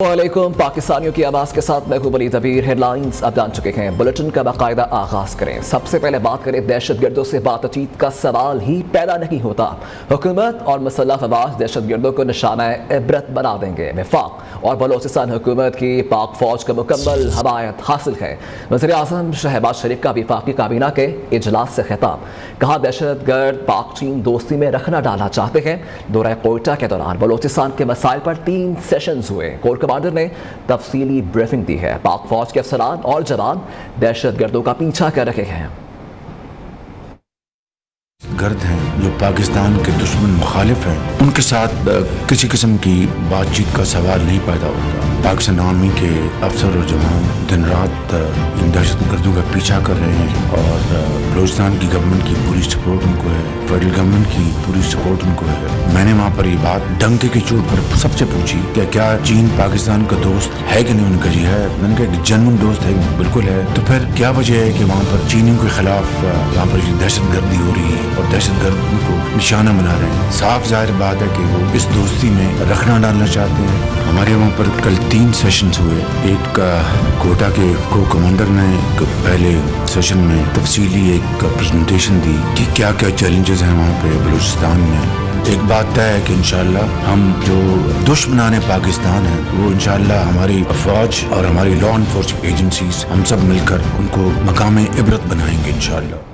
वालेकुम पाकिस्तानियों की आवाज़ के साथ मैं वली तबीर। हेडलाइंस आप जान चुके हैं, बुलेटिन का बाकायदा आगाज़ करें। सबसे पहले बात करें, दहशतगर्दों से बातचीत का सवाल ही पैदा नहीं होता। हुकूमत और मुसल्लह अफवाज दहशतगर्दों को निशाना इबरत बना देंगे। वफाक और बलोचिस्तान हुकूमत की पाक फौज का मुकम्मल हमायत हासिल है। वज़ीर आज़म शहबाज शरीफ का वफाकी काबीना के इजलास से खिताब, कहा दहशतगर्द पाक चीन दोस्ती में रखना डालना चाहते हैं। दौरा कोयटा के दौरान बलोचिस्तान के मसाइल पर 3 सेशंस हुए। कोर कमांडर ने तफसीली ब्रीफिंग दी है। पाक फौज के अफसरान और जवान दहशतगर्दों का पीछा कर रहे हैं। गर्द हैं जो पाकिस्तान के दुश्मन मुखालिफ हैं, उनके साथ किसी किस्म की बातचीत का सवाल नहीं पैदा होता। पाकिस्तान आर्मी के अफसर और जवान दिन रात इन दहशतगर्दों का पीछा कर रहे हैं और बलूचिस्तान की गवर्नमेंट की पूरी सपोर्ट उनको है, फेडरल गवर्नमेंट की पूरी सपोर्ट उनको है। मैंने वहाँ पर ये बात डंके की चोट पर सबसे पूछी कि क्या चीन पाकिस्तान का दोस्त है कि नहीं। उन्होंने कहा जी है। मैंने कहा जेन्युइन दोस्त है, बिल्कुल है। तो फिर क्या वजह है कि वहाँ पर चीनियों के खिलाफ वहाँ पर दहशतगर्दी हो रही है और दहशतगर्द उनको निशाना बना रहे हैं। साफ जाहिर बात है कि वो इस दोस्ती में रखना डालना चाहते हैं। हमारे वहाँ पर कल 3 सेशंस हुए। एक कोटा के को कमांडर ने पहले सेशन में तफसीली एक प्रेजेंटेशन दी कि क्या क्या चैलेंजेस हैं वहाँ पे बलूचिस्तान में। एक बात तय है कि इंशाल्लाह हम जो दुश्मनाने पाकिस्तान है वो इंशाल्लाह हमारी फौज और हमारी लॉ एनफोर्समेंट एजेंसीज हम सब मिलकर उनको मकाम इबरत बनाएंगे इंशाल्लाह।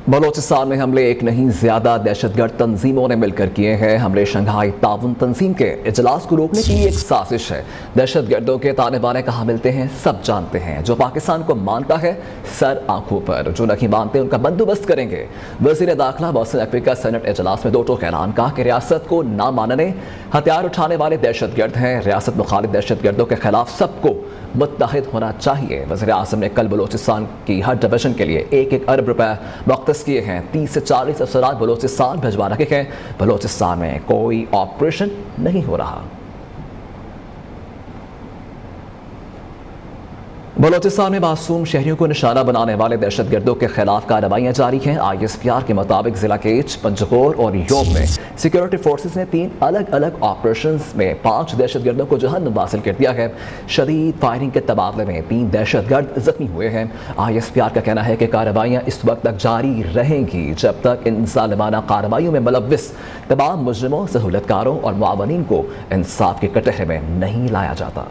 बलोचिस्तान में हमले एक नहीं ज़्यादा दहशतगर्द तंजीमों ने मिलकर किए हैं। हमले शंघाई ताउन तंजीम के इजलास को रोकने की एक साजिश है। दहशतगर्दों के ताने बाने कहाँ मिलते हैं सब जानते हैं। जो पाकिस्तान को मानता है सर आंखों पर, जो नहीं मानते उनका बंदोबस्त करेंगे। वज़ीर दाखिला मोहसिन नकवी का सेनेट इजलास में दो टोक ऐलान, कहा कि रियासत को ना मानने हथियार उठाने वाले दहशतगर्द हैं। रियासत मुखालिफ दहशतगर्दों के खिलाफ सबको मुत्तहिद होना चाहिए। वज़ीर आज़म ने कल बलूचिस्तान की हर डिवीजन के लिए 1-1 अरब रुपए मुख्तस किए हैं। 30 से 40 अफसरात बलूचिस्तान भिजवा रखे हैं। बलूचिस्तान में कोई ऑपरेशन नहीं हो रहा। बलूचिस्तान में मासूम शहरियों को निशाना बनाने वाले दहशतगर्दों के खिलाफ कार्रवाइयां जारी हैं। ISPR के मुताबिक जिला केच, पंजकोर और योब में सिक्योरिटी फोर्सेस ने 3 अलग अलग ऑपरेशंस में 5 दहशतगर्दों को जहन्नुम हासिल कर दिया है। शदीद फायरिंग के तबादले में 3 दहशतगर्द जख्मी हुए हैं। ISPR का कहना है कि कार्रवाइयां इस वक्त तक जारी रहेंगी जब तक इन ज़ालिमाना कार्रवाइयों में मुलव्विस तमाम मुजरिमों, सहूलतकारों और मुआवनीन को इंसाफ के कटहरे में नहीं लाया जाता।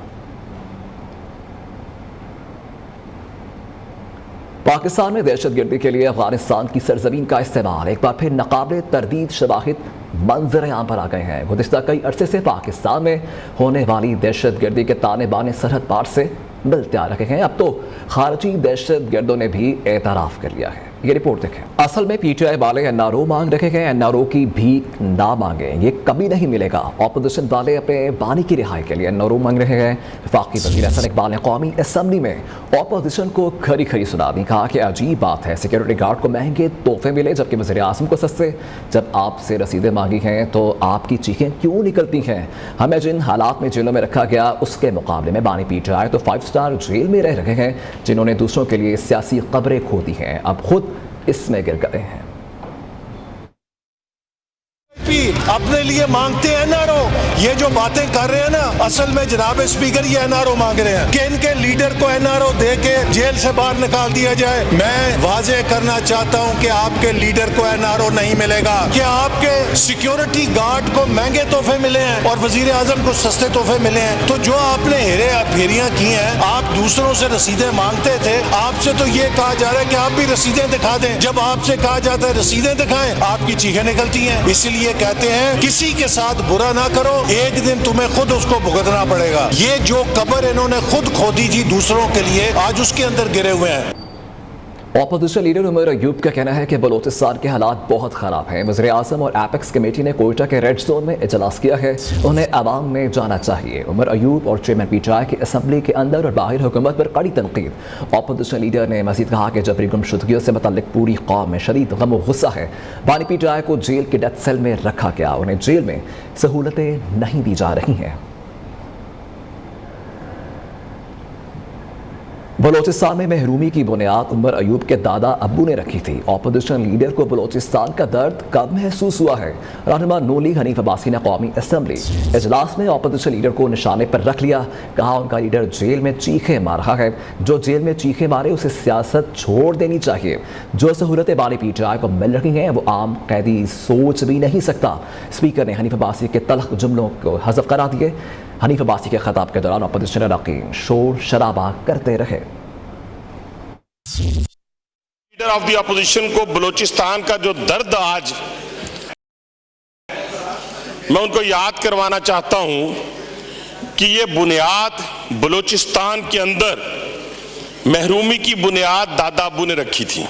पाकिस्तान में दहशतगर्दी के लिए अफगानिस्तान की सरजमीन का इस्तेमाल एक बार फिर नाकाबिल तरदीद शवाहिद मंजर आम पर आ गए हैं। गुज़िश्ता कई अरसे से पाकिस्तान में होने वाली दहशतगर्दी के ताने बाने सरहद पार से मिलते आ रहे हैं। अब तो खारजी दहशतगर्दों ने भी एतराफ़ कर लिया है। ये रिपोर्ट देखें। असल में PTI वाले NRO मांग रखे हैं। NRO की भीख ना मांगे, ये कभी नहीं मिलेगा। ऑपोजिशन वाले अपने बानी की रिहाई के लिए NRO मांग रहे हैं। वफाकी वज़ीर हसन इकबाल ने कौमी असम्बली में ऑपोजिशन को खरी खरी सुना दी। कहा कि अजीब बात है, सिक्योरिटी गार्ड को महंगे तोहफे मिले जबकि वज़ीर आज़म को सस्ते। जब आपसे रसीदें मांगी हैं तो आपकी चीखें क्यों निकलती हैं? हमें जिन हालात में जेलों में रखा गया उसके मुकाबले में बानी PTI तो 5 स्टार जेल में रह रहे हैं, जिन्होंने दूसरों के लिए सियासी कब्रें खोदी हैं, अब खुद इसमें गिर गए हैं। अपने लिए मांगते हैं NRO। ये जो बातें कर रहे हैं ना, असल में जनाब स्पीकर ये NRO मांग रहे हैं कि इनके लीडर को NRO दे के जेल से बाहर निकाल दिया जाए। मैं वाजे करना चाहता हूं कि आपके लीडर को NRO नहीं मिलेगा। कि आपके सिक्योरिटी गार्ड को महंगे तोहफे मिले हैं और वजीर आजम को सस्ते तोहफे मिले हैं। तो जो आपने हेरे फेरियां की हैं, आप दूसरों से रसीदें मांगते थे। आपसे तो ये कहा जा रहा है कि आप भी रसीदें दिखा दें। जब आपसे कहा जाता है रसीदें दिखाएं, आपकी चीखें निकलती हैं। इसीलिए कहते हैं किसी के साथ बुरा ना करो, एक दिन तुम्हें खुद उसको भुगतना पड़ेगा। ये जो कब्र इन्होंने खुद खोदी थी दूसरों के लिए, आज उसके अंदर गिरे हुए हैं। ऑपोजिशन लीडर उमर अयूब का कहना है कि बलूचिस्तान के हालात बहुत ख़राब हैं। वज़ीर आज़म और एपेक्स कमेटी ने कोयटा के रेड जोन में इजलास किया है, उन्हें अवाम में जाना चाहिए। उमर अयूब और चेयरमैन PTI की असम्बली के अंदर और बाहर हुकूमत पर कड़ी तनकीद। ऑपोजिशन लीडर ने मज़ीद कहा कि जबरी गुमशुदगियों से मुतल्लिक पूरी कौम में शदीद गम और गुस्सा है। बानी PTI को जेल के डेथ सेल में रखा गया, उन्हें जेल में सहूलतें नहीं दी जा रही हैं। बलूचिस्तान में महरूमी की बुनियाद उमर अयूब के दादा अब्बू ने रखी थी। अपोजिशन लीडर को बलूचिस्तान का दर्द कब महसूस हुआ है? रहनुमा नून लीग हनीफ अब्बासी ने कौमी असम्बली इजलास में अपोजिशन लीडर को निशाने पर रख लिया। कहा उनका लीडर जेल में चीखे मार रहा है। जो जेल में चीखे मारे उसे सियासत छोड़ देनी चाहिए। जो सहूलतें बानी पीटीआई को मिल रही हैं वो आम कैदी सोच भी नहीं सकता। स्पीकर ने हनीफ अब्बासी के तल्ख जुमलों को हज़फ करा दिए। हनीफ अब्बासी के खिताब के दौरान अपोजिशन अरकान शोर शराबा करते रहे। लीडर ऑफ द अपोजिशन को बलूचिस्तान का जो दर्द आज मैं उनको याद करवाना चाहता हूं कि ये बुनियाद बलूचिस्तान के अंदर महरूमी की बुनियाद दादा अब्बू ने रखी थी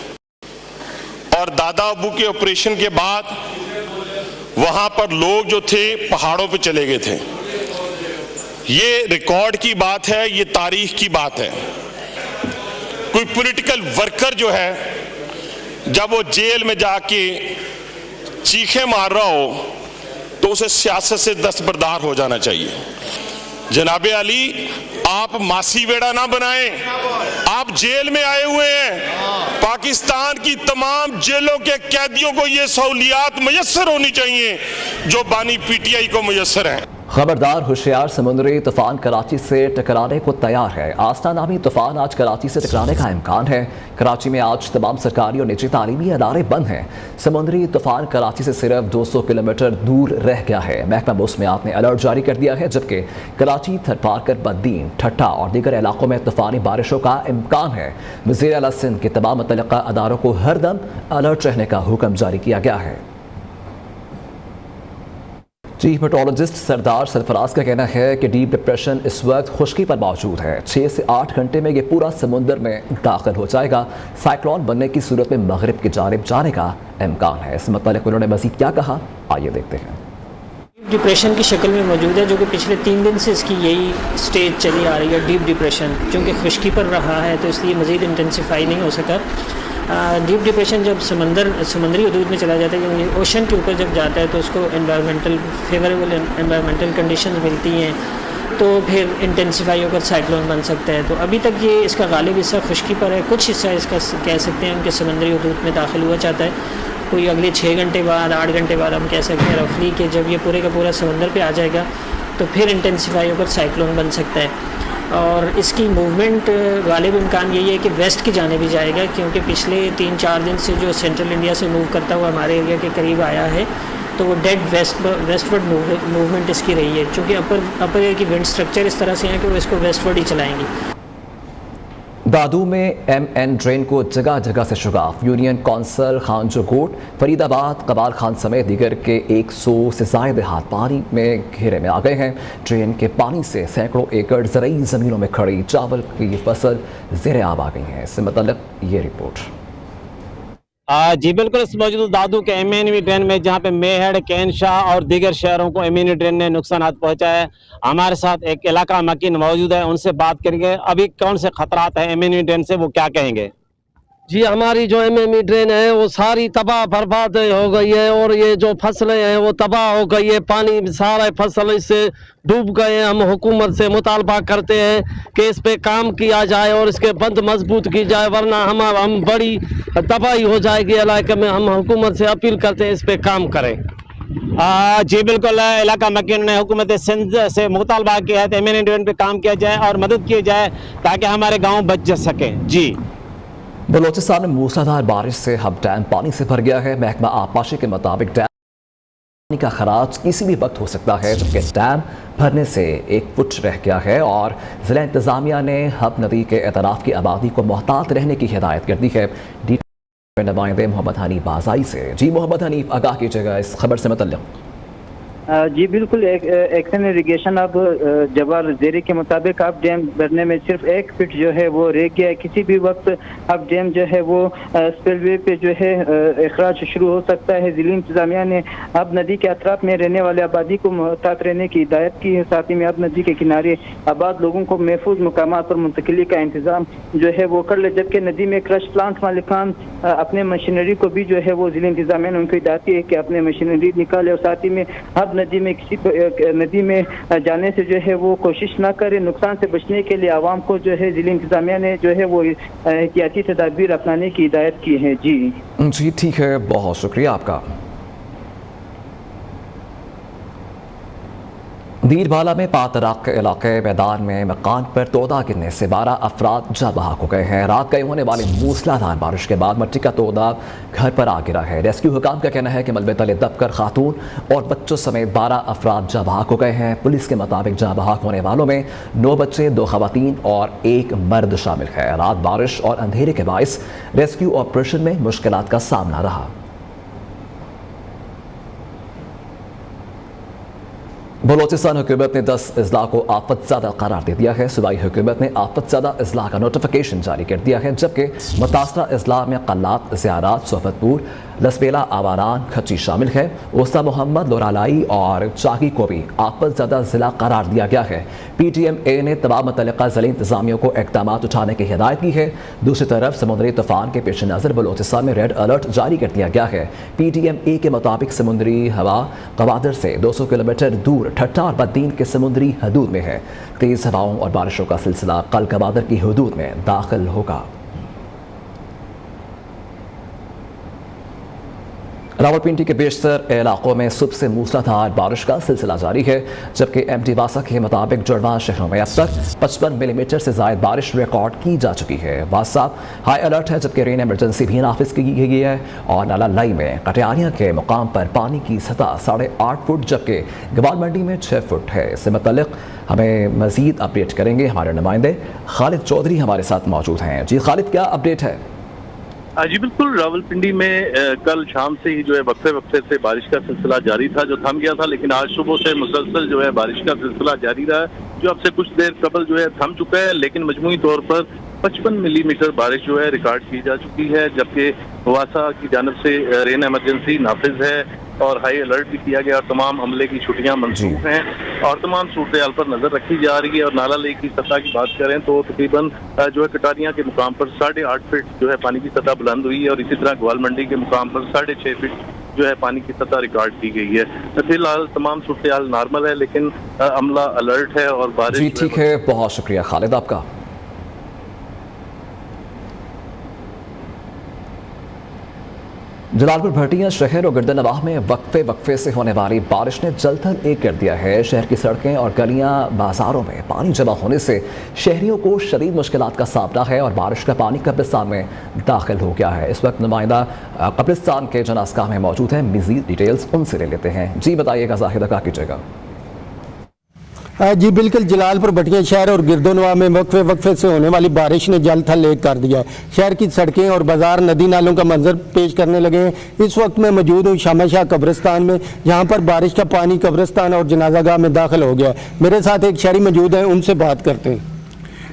और दादा अब्बू के ऑपरेशन के बाद वहां पर लोग जो थे पहाड़ों पे चले गए थे। ये रिकॉर्ड की बात है, ये तारीख की बात है। कोई पॉलिटिकल वर्कर जो है जब वो जेल में जाके चीखे मार रहा हो तो उसे सियासत से दस्तबरदार हो जाना चाहिए। जनाबे अली, आप मासी वेड़ा ना बनाएं। आप जेल में आए हुए हैं। पाकिस्तान की तमाम जेलों के कैदियों को ये सहूलियात मुयस्सर होनी चाहिए जो बानी पीटीआई को मुयस्सर हैं। खबरदार, होशियार, समुद्री तूफान कराची से टकराने को तैयार है। आस्था नामी तूफान आज कराची से टकराने का इम्कान है। कराची में आज तमाम सरकारी और निजी तालीमी अदारे बंद हैं। समुद्री तूफान कराची से सिर्फ 200 किलोमीटर दूर रह गया है। महकमा मौसमियात ने अलर्ट जारी कर दिया है, जबकि कराची, थरपारकर, बद्दीन, ठट्टा और दीगर इलाकों में तूफानी बारिशों का इम्कान है। वज़ीर आला सिंध के तमाम मुतल्लिका अदारों को हर दम अलर्ट रहने का हुक्म जारी किया गया है। चीफ मेट्रोलॉजिस्ट सरदार सरफराज का कहना है कि डीप डिप्रेशन इस वक्त खुश्की पर मौजूद है। 6 से 8 घंटे में ये पूरा समुंदर में दाखिल हो जाएगा। साइक्लोन बनने की सूरत में मगरिब की जानिब जाने का इम्कान है। इस मतलब उन्होंने मज़ीद क्या कहा, आइए देखते हैं। डिप्रेशन की शक्ल में मौजूद है, जो कि पिछले 3 दिन से इसकी यही स्टेज चली आ रही है, डीप डिप्रेशन। क्योंकि खुश्की पर रहा है तो इसलिए मज़ीद इंटेंसिफाई नहीं हो सका। डीप डिप्रेशन जब समुद्री हदूद में चला जाता है, क्योंकि ओशन के ऊपर जब जाता है तो उसको फेवरेबल एनवायरमेंटल कंडीशंस मिलती हैं, तो फिर इंटेंसिफाई होकर साइक्लोन बन सकता है। तो अभी तक ये इसका गालिब हिस्सा खुश्की पर है। कुछ हिस्सा इसका कह सकते हैं कि समुद्री हदूद में दाखिल हुआ चाहता है। कोई अगले 6 घंटे बाद, 8 घंटे बाद हम कह सकते हैं रफली कि जब ये पूरे का पूरा समंदर पे आ जाएगा तो फिर इंटेंसिफाई होकर साइक्लोन बन सकता है। और इसकी मूवमेंट गालिब इम्कान यही है कि वेस्ट की जाने भी जाएगा, क्योंकि पिछले 3-4 दिन से जो सेंट्रल इंडिया से मूव करता हुआ हमारे एरिया के करीब आया है, तो वो डेड वेस्टवर्ड मूवमेंट इसकी रही है। चूँकि अपर एयर की विंड स्ट्रक्चर इस तरह से है कि वो इसको वेस्टवर्ड ही चलाएंगी। दादू में MN ड्रेन को जगह जगह से शुगाफ। यूनियन कौंसल खानजोकोट, फरीदाबाद, कबाल खान समेत दीगर के 100 से ज़ायद देहात पानी में घेरे में आ गए हैं। ड्रेन के पानी से सैकड़ों एकड़ ज़रई ज़मीनों में खड़ी चावल की फसल ज़ेरे आब आ गई हैं। इससे मतलब ये रिपोर्ट। जी बिल्कुल, इस मौजूद दादू के MNV ड्रेन में जहां पे मेहड़, कैनशाह और दीगर शहरों को MNV ड्रेन ने नुकसान पहुंचाया है। हमारे साथ एक इलाका मकीन मौजूद है, उनसे बात करेंगे अभी कौन से खतरात हैं MNV ड्रेन से, वो क्या कहेंगे। जी, हमारी जो MNV ड्रेन है वो सारी तबाह बर्बाद हो गई है और ये जो फसलें हैं वो तबाह हो गई है। पानी सारा फसल इससे डूब गए हैं। हम हुकूमत से मुतालबा करते हैं कि इस पे काम किया जाए और इसके बंद मजबूत की जाए, वरना हम बड़ी तबाही हो जाएगी इलाके में। हम हुकूमत से अपील करते हैं इस पे काम करें। जी बिल्कुल, इलाका मकीन ने हुकूमत सिंध से मुतालबा किया है तो MNV ड्रेन पे काम किया जाए और मदद की जाए ताकि हमारे गाँव बच सकें। जी, बलूचिस्तान में मूसलाधार बारिश से हब डैम पानी से भर गया है। महकमा आबपाशी के मुताबिक डैम पानी का खराज किसी भी वक्त हो सकता है, जबकि डैम भरने से 1 फुट रह गया है और ज़िला इंतज़ामिया ने हब नदी के एतराफ़ की आबादी को मोहतात रहने की हिदायत कर दी है। नुमाइंदे मोहम्मद हनीफ बाज़ाई से। जी मोहम्मद हनीफ, आगाह कीजिएगा इस खबर से मतलब। जी बिल्कुल, एक्शन इरिगेशन अब जवाल ज़ेरी के मुताबिक अब डैम भरने में सिर्फ 1 फीट जो है वो रह गया है। किसी भी वक्त अब डैम जो है वो स्पिलवे पे जो है अखराज शुरू हो सकता है। ज़िला इंतज़ामिया ने अब नदी के अतराफ में रहने वाले आबादी को मोहतात रहने की हिदायत की है। साथ ही में अब नदी के किनारे आबाद लोगों को महफूज मकामात पर मुंतकिली का इंतज़ाम जो है वो कर ले, जबकि नदी में क्रश प्लांट मालिकान अपने मशीनरी को भी जो है वो ज़िला इंतज़ामिया ने उनको हिदायत की है कि अपने मशीनरी निकाले और साथ ही में अब नदी में जाने से जो है वो कोशिश ना करें। नुकसान से बचने के लिए आवाम को जो है ज़िला इंतज़ामिया ने जो है वो एहतियाती तदाबीर अपनाने की हिदायत की है। जी ठीक है, बहुत शुक्रिया आपका। दीरबाला में पातराक इलाके मैदान में मकान पर तोदा गिरने से 12 अफराद जा बहाक हो गए हैं। रात गए होने वाली मूसलाधार बारिश के बाद मट्टी का तोदा घर पर आ गिरा है। रेस्क्यू हुकाम का कहना है कि मलबे तले दबकर खातून और बच्चों समेत 12 अफराद जा बहाक हो गए हैं। पुलिस के मुताबिक जा बहाक होने वालों में 9 बच्चे, 2 खवातीन और 1 मर्द शामिल है। रात बारिश और अंधेरे के बायस रेस्क्यू ऑपरेशन में मुश्किलात का सामना रहा। बलोचिस्तान हुकूमत ने 10 अजला को आफत ज़दा करार दे दिया है। सूबाई हुकूमत ने आफत ज़दा अजला का नोटिफिकेशन जारी कर दिया है, जबकि मुतासरा अजला में कल्लात, ज़ियारात, सोहबतपुर, लसबेला, आवारान, खची शामिल है। उस्ता मोहम्मद, लोरालाई और चाकी को भी आफत ज़दा ज़िला करार दिया गया है। PTMA ने तमाम मुतल्लिका ज़िला इंतज़ामियों को इक़दाम उठाने की हिदायत की है। दूसरी तरफ समुद्री तूफ़ान के पेश नज़र बलोचिस्तान में रेड अलर्ट जारी कर दिया गया है। PTMA के मुताबिक समुद्री हवा गवादर से 200 किलोमीटर दूर ठट्टा और बद्दीन के समुद्री हदूद में है। तेज़ हवाओं और बारिशों का सिलसिला कल गवादर की हदूद में दाखिल होगा। रावलपिंडी के बेशतर इलाकों में सुबह से मूसलाधार बारिश का सिलसिला जारी है, जबकि MD वासा के मुताबिक जुड़वा शहरों में अब तक 55 मिलीमीटर से ज़ायद बारिश रिकॉर्ड की जा चुकी है। वासा हाई अलर्ट है, जबकि रेन एमरजेंसी भी नाफिज की गई है। और नाला लाई में कटियारियाँ के मुकाम पर पानी की सतह 8.5 फुट जबकि गवाल मंडी में 6 फुट है। इससे मुतल्लिक हमें मज़ीद अपडेट करेंगे हमारे नुमाइंदे खालिद चौधरी हमारे साथ मौजूद हैं। जी खालिद, क्या अपडेट है? जी बिल्कुल, रावलपिंडी में कल शाम से ही जो है वक्फे से बारिश का सिलसिला जारी था, जो थम गया था, लेकिन आज सुबह से मुसलसल जो है बारिश का सिलसिला जारी रहा, जो अब से कुछ देर कबल जो है थम चुका है। लेकिन मजमूई तौर पर 55 मिलीमीटर बारिश जो है रिकॉर्ड की जा चुकी है, जबकि वासा की जानिब से रेन एमरजेंसी नाफिज है और हाई अलर्ट भी किया गया। तमाम अमले की छुट्टियां मंसूख हैं और तमाम सूरत हाल पर नजर रखी जा रही है। और नाला लेक की सतह की बात करें तो तकरीबन जो है कटारियां के मुकाम पर 8.5 फीट जो है पानी की सतह बुलंद हुई है और इसी तरह ग्वाल मंडी के मुकाम पर 6.5 फीट जो है पानी की सतह रिकॉर्ड की गई है। फिलहाल तमाम सूरत हाल नॉर्मल है, लेकिन अमला अलर्ट है और बारिश। जी ठीक है, बहुत शुक्रिया खालिद आपका। जलालपुर भटिया शहर और गिरदनवाह में वक्फे से होने वाली बारिश ने जलथल एक कर दिया है। शहर की सड़कें और गलियां, बाजारों में पानी जमा होने से शहरियों को शदीद मुश्किलात का सामना है और बारिश का पानी कब्रिस्तान में दाखिल हो गया है। इस वक्त नुमाइंदा कब्रिस्तान के जनाज़गाह में मौजूद हैं, मज़ीद डिटेल्स उनसे ले लेते हैं। जी बताइएगा जाहिद, क्या कीजिएगा? जी बिल्कुल, जलालपुर भटिया शहर और गिरदनवाह में वक्फे से होने वाली बारिश ने जल थल एक कर दिया है। शहर की सड़कें और बाजार नदी नालों का मंजर पेश करने लगे हैं। इस वक्त मैं मौजूद हूँ शामा शाह कब्रिस्तान में, जहाँ पर बारिश का पानी कब्रिस्तान और जनाजागाह में दाखिल हो गया। मेरे साथ एक शहरी मौजूद है, उनसे बात करते हैं।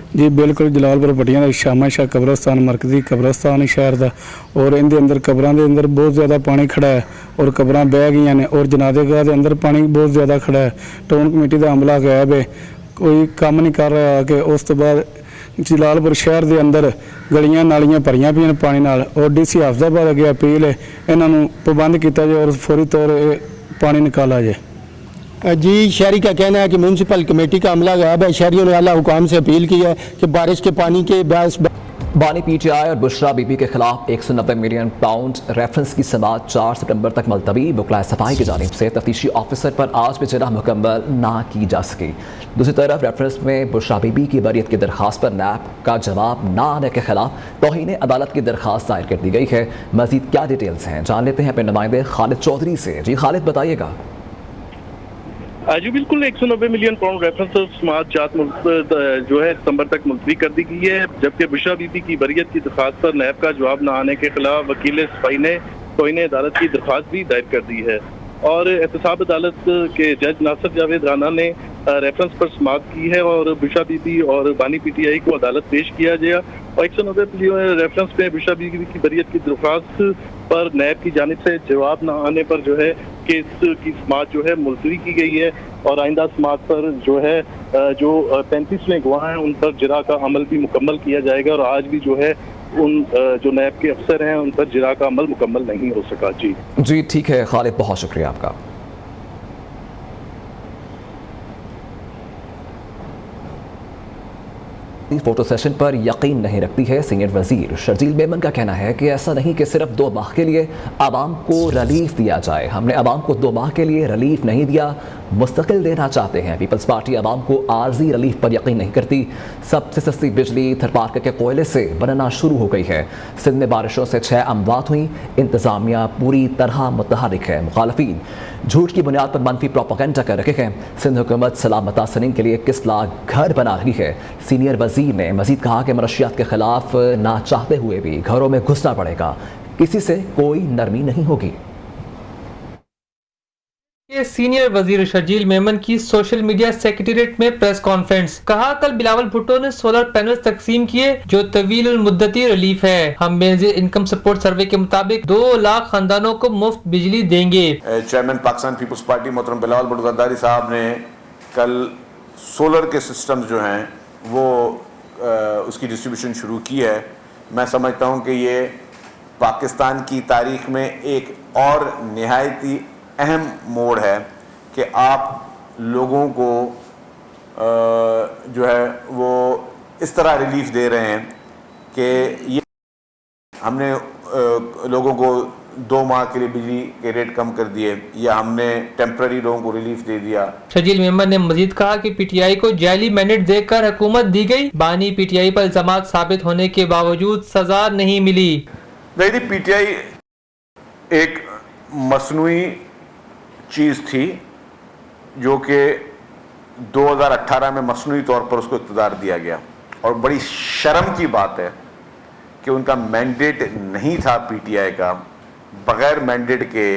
जी बिल्कुल, जलालपुर भटिया का शामा शाह कब्रिस्तान मरकजी कब्रिस्तान शहर का और इनके अंदर कब्रां दे अंदर बहुत ज़्यादा पानी खड़ा है और कब्रां बह गई ने और जनाज़ेगाह के अंदर पानी बहुत ज़्यादा खड़ा है। टाउन कमेटी का अमला गायब है, कोई काम नहीं कर रहा कि उस तो बाद जलालपुर शहर के अंदर गलियां नालियां भरियां पईयां पानी नाल और DC हफ्जाबाद अगे अपील है इन्हों पाबंद किया जाए और फौरी तौर पानी निकाला जाए। जी शहरी का कहना है कि म्यूनसिपल कमेटी का अमला गायब है। शहरियों ने आला हुकाम से अपील की है कि बारिश के पानी के बहस बानी PTI और बुशरा बीबी के खिलाफ 190 मिलियन पाउंड रेफरेंस की समाअत 4 सितंबर तक मुलतवी। वकलाए सफाई की जानिब से तफ्तीशी ऑफिसर पर आज भी जरा मुकम्मल ना की जा सकी। दूसरी तरफ रेफरेंस में बुशरा बीबी की बरियत की दरखास्त पर NAB का जवाब ना आने के खिलाफ तौहीन अदालत की दरखास्त दायर कर दी गई है। मजीद क्या डिटेल्स हैं जान लेते हैं अपने नुमाइंदे खालिद चौधरी से। जी खालिद बताइएगा। जी बिल्कुल, 190 मिलियन पाउंड रेफरेंस समाअत जो है सितंबर तक मुलतवी कर दी गई है, जबकि बुशरा बीबी की बरियत की दरखास्त पर NAB का जवाब न आने के खिलाफ वकील सफाई ने तौहीन अदालत की दरखास्त भी दायर कर दी है। और एहतसाब अदालत के जज नासिर जावेद राना ने रेफरेंस पर समाअत की है और बुशरा बीबी और बानी PTI को अदालत पेश किया गया और 190 मिलियन रेफरेंस में बुशरा बीबी की बरियत की दरख्वास्त पर NAB की जानिब से जवाब न आने पर जो है केस की समाअत जो है मुलतवी की गई है और आइंदा समाअत पर जो है जो 35वें गवाह हैं उन पर जिरा का अमल भी मुकम्मल किया जाएगा और आज भी जो है उन जो NAB के अफसर हैं उन पर जिरा का अमल मुकम्मल नहीं हो सका। जी ठीक है खालिद, बहुत शुक्रिया आपका। फोटो सेशन पर यकीन नहीं रखती है। सीनियर वजीर शर्जील मेमन का कहना है कि ऐसा नहीं कि सिर्फ 2 माह के लिए आवाम को रिलीफ दिया जाए। हमने आवाम को 2 माह के लिए रिलीफ नहीं दिया, मुस्तकिल देना चाहते हैं। पीपल्स पार्टी आवाम को आर्जी रिलीफ पर यकीन नहीं करती। सबसे सस्ती बिजली थरपारकर के कोयले से बनना शुरू हो गई है। सिंध में बारिशों से 6 अमवात हुई। इंतजामिया पूरी तरह मुतहरिक है। मुखालफीन झूठ की बुनियाद पर मनफी प्रोपेगेंडा कर रहे हैं। सिंध हुकूमत सलाम मुतासरीन के लिए 21 लाख घर बना रही है। सीनियर वजीर ने मजीद कहा कि मनशियात के खिलाफ ना चाहते हुए भी घरों में घुसना पड़ेगा, किसी से कोई नरमी नहीं होगी। ये सीनियर वजीर शर्जील मेमन की सोशल मीडिया सेक्रेटेरिएट में प्रेस कॉन्फ्रेंस। कहा, कल बिलावल भुट्टो ने सोलर पैनल्स तकसीम किए जो तवील मुद्दती रिलीफ है। हम बेनजीर इनकम सपोर्ट सर्वे के मुताबिक 2 लाख खानदानों को मुफ्त बिजली देंगे। चेयरमैन पाकिस्तान पीपल्स पार्टी मोहतरम बिलावल भुट्टो ज़रदारी साहब ने कल सोलर के सिस्टम जो हैं वो उसकी डिस्ट्रीब्यूशन शुरू की है। मैं समझता हूँ कि ये पाकिस्तान की तारीख में एक और निहायती अहम मोड़ है कि आप लोगों को जो है वो इस तरह रिलीफ दे रहे हैं कि ये हमने लोगों को 2 माह के लिए बिजली के रेट कम कर दिए या हमने टेम्पररी लोगों को रिलीफ दे दिया। शर्जील मेमन ने मजीद कहा कि पीटीआई को जाली मैंडेट देकर हुकूमत दी गई। बानी पीटीआई पर इल्जामात साबित होने के बावजूद सजा नहीं मिली। देखिए, पीटीआई एक मसनूई चीज़ थी जो कि 2018 में मसनूई तौर पर उसको इक़्तिदार दिया गया, और बड़ी शर्म की बात है कि उनका मैंडेट नहीं था पीटीआई का। बग़ैर मैंडेट के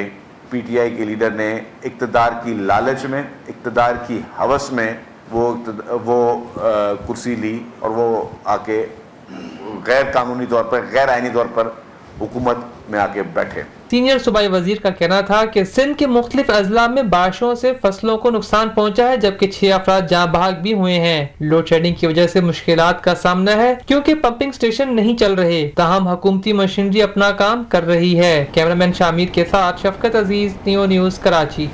पीटीआई के लीडर ने इक़्तिदार की लालच में, इक़्तिदार की हवस में वो कुर्सी ली और वो आके गैर कानूनी तौर पर, गैर आइनी तौर पर हुकूमत में आके बैठे। सीनियर सूबाई वजीर का कहना था कि सिंध के मुख्तलिफ अजला में बारिशों से फसलों को नुकसान पहुंचा है, जबकि 6 अफराद जाँ बहक भी हुए हैं। लोड शेडिंग की वजह से मुश्किलात का सामना है क्योंकि पंपिंग स्टेशन नहीं चल रहे, ताहम हुकूमती मशीनरी अपना काम कर रही है। कैमरामैन शामिर के साथ शफकत अजीज, नियो न्यूज़, कराची।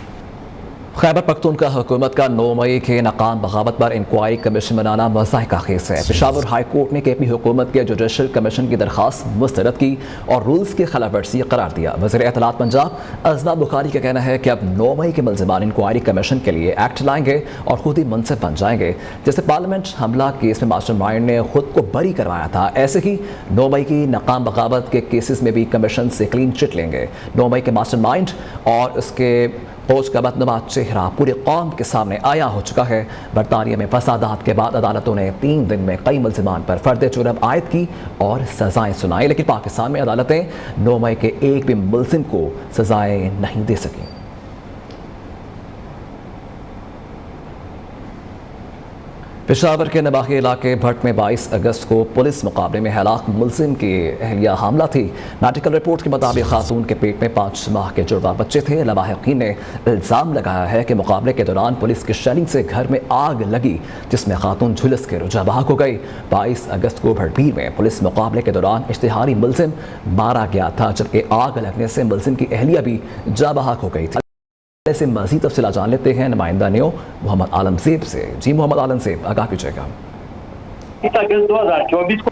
खैबर पख्तूनख्वा हुकूमत का 9 मई के नाकाम बगावत पर इंक्वायरी कमीशन बनाना मज़ाहिका खेस है। पेशावर हाई कोर्ट ने केपी हुकूमत के जुडिशल कमीशन की दरख्वास्त मुस्तरद की और रूल्स की खिलाफ वर्जी करार दिया। वज़ीर इत्तलात पंजाब अज़मा बुखारी का कहना है कि अब 9 मई के मुल्ज़िमान इंक्वायरी कमीशन के लिए एक्ट लाएंगे और खुद ही मुनसिफ बन जाएंगे। जैसे पार्लियामेंट हमला केस में मास्टर माइंड ने खुद को बरी करवाया था, ऐसे ही 9 मई की नाकाम बगावत के केसेस में भी कमीशन से क्लीन चिट लेंगे। 9 मई के मास्टर माइंड और उसके फौज का बदनुमा चेहरा पूरे कौम के सामने आया हो चुका है। बरतानिया में फसादात के बाद अदालतों ने 3 दिन में कई मुल्ज़िमान पर फर्द जुर्म आयद की और सजाएं सुनाई, लेकिन पाकिस्तान में अदालतें 9 मई के एक भी मुल्ज़िम को सजाएं नहीं दे सकी। पेशावर के नवाही इलाके भट्ट में 22 अगस्त को पुलिस मुकाबले में हलाक मुल्ज़िम की अहलिया हामला थी। मेडिकल रिपोर्ट के मुताबिक खातून के पेट में 5 माह के जुड़वा बच्चे थे। लवाहिकीन ने इल्ज़ाम लगाया है कि मुकाबले के दौरान पुलिस की शेलिंग से घर में आग लगी, जिसमें खातून झुलस के रुझा बहाक हो गई। 22 अगस्त को भटभीड़ में पुलिस मुकाबले के दौरान इश्तिहारी मुल्ज़िम मारा गया था, जबकि आग लगने से मुल्ज़िम की अहलिया भी जा बहाक हो गई थी। से मज़ीद तफसीलात जान लेते हैं नुमाइंदा न्यू मोहम्मद आलम ज़ेब से। जी मोहम्मद आलम ज़ेब, आगाह कीजिएगा। 2024 को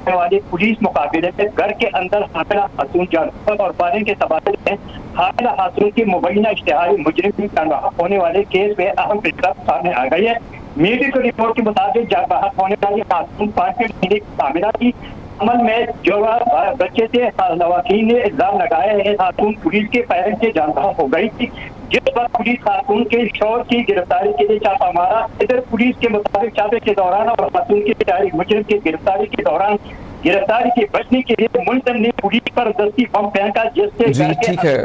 वाले पुलिस मुकाबले में घर के अंदर हामिला खातून जान और बारे के तबादले में हामिला खातून की मुबैना इश्तिहारी मुजरिम होने वाले केस में अहम फैसला सामने आ गई है। मेडिकल रिपोर्ट के मुताबिक जान बहक होने वाली खातून 5 महीने की हामिला की। अमल में जो बच्चे थे, लवाकीन ने इल्जाम लगाया है खातून पुलिस के पैरों से जान बहक हो गई थी, जिस पर पुलिस खातून के शौहर की गिरफ्तारी के लिए छापा मारा। इधर पुलिस के मुताबिक छापे के दौरान और खातून की मुजरिम की गिरफ्तारी के दौरान गिरफ्तारी से बचने के लिए मुल्ज़िम ने पुलिस पर दस्ती बम फेंका, जिससे ठीक है।